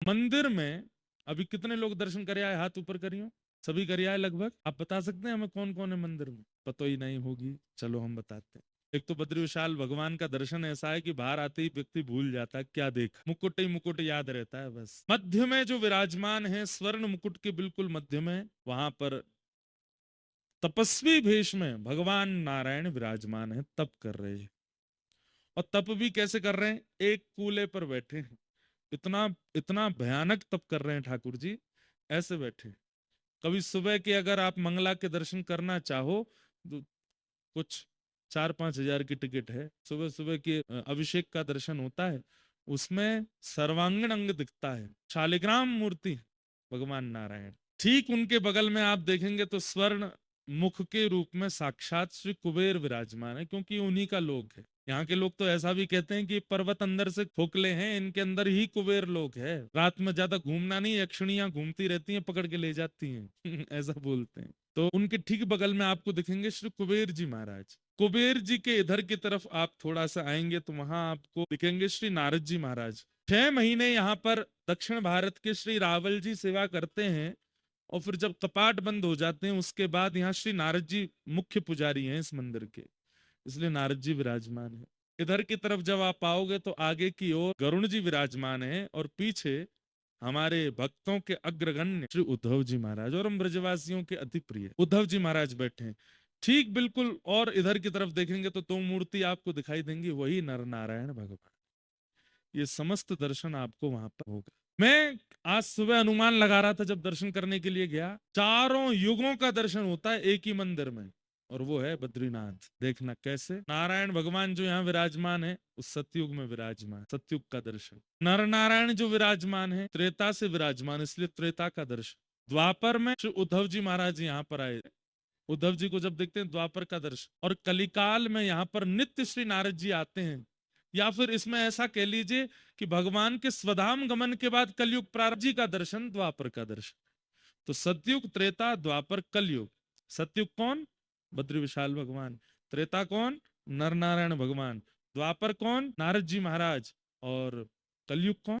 मंदिर में अभी कितने लोग दर्शन करे आए? हाथ ऊपर करियो। सभी करे आए लगभग? आप बता सकते हैं हमें कौन कौन है मंदिर में? पता ही नहीं होगी, चलो हम बताते हैं। एक तो बद्री विशाल भगवान का दर्शन ऐसा है कि बाहर आते ही व्यक्ति भूल जाता है क्या देख, मुकुट ही मुकुट याद रहता है बस। मध्य में जो विराजमान है, स्वर्ण मुकुट के बिल्कुल मध्य में, वहां पर तपस्वी भेष में भगवान नारायण विराजमान है, तप कर रहे हैं। और तप भी कैसे कर रहे हैं? एक कूले पर बैठे हैं। इतना इतना भयानक तप कर रहे हैं ठाकुर जी, ऐसे बैठे। कभी सुबह के अगर आप मंगला के दर्शन करना चाहो तो कुछ 4-5 हजार की टिकट है, सुबह सुबह के अभिषेक का दर्शन होता है, उसमें सर्वांगीण अंग दिखता है, शालिग्राम मूर्ति है भगवान नारायण। ठीक उनके बगल में आप देखेंगे तो स्वर्ण मुख के रूप में साक्षात श्री कुबेर विराजमान है, क्योंकि उन्हीं का लोक है। यहाँ के लोग तो ऐसा भी कहते हैं कि पर्वत अंदर से खोखले हैं, इनके अंदर ही कुबेर लोक है, रात में ज्यादा घूमना नहीं, यक्षिणियां घूमती रहती हैं, पकड़ के ले जाती हैं ऐसा बोलते हैं। तो उनके ठीक बगल में आपको दिखेंगे श्री कुबेर जी महाराज। कुबेर जी के इधर की तरफ आप थोड़ा सा आएंगे तो वहां आपको दिखेंगे श्री नारद जी महाराज। 6 महीने यहाँ पर दक्षिण भारत के श्री रावल जी सेवा करते हैं, और फिर जब कपाट बंद हो जाते हैं उसके बाद यहाँ श्री नारद जी मुख्य पुजारी हैं इस मंदिर के, इसलिए नारद जी विराजमान है। इधर की तरफ जब आप आओगे तो आगे की ओर गरुण जी विराजमान है, और पीछे हमारे भक्तों के अग्रगण्य श्री उद्धव जी महाराज और हम ब्रजवासियों के अति प्रिय उद्धव जी महाराज बैठे हैं ठीक बिल्कुल। और इधर की तरफ देखेंगे तो दो मूर्ति आपको दिखाई देंगी, वही नर नारायण भगवान। ये समस्त दर्शन आपको वहां पर होगा। मैं आज सुबह अनुमान लगा रहा था जब दर्शन करने के लिए गया, 4 युगों का दर्शन होता है एक ही मंदिर में, और वो है बद्रीनाथ। देखना कैसे नारायण भगवान जो यहाँ विराजमान है उस सतयुग में विराजमान, सतयुग का दर्शन। नर नारायण जो विराजमान है त्रेता से विराजमान, इसलिए त्रेता का दर्शन। द्वापर में श्री उद्धव जी महाराज यहाँ पर आए, उद्धव जी को जब देखते हैं द्वापर का दर्शन। और कलिकाल में यहाँ पर नित्य श्री नारद जी आते हैं, या फिर इसमें ऐसा कह लीजिए कि भगवान के स्वधाम गमन के बाद कलयुग प्रारंभ जी का दर्शन, द्वापर का दर्शन। तो सतयुग, त्रेता, द्वापर, कलयुग। सतयुग कौन? बद्री विशाल भगवान। त्रेता कौन? नर नारायण भगवान। द्वापर कौन? नारद जी महाराज। और कलयुग कौन?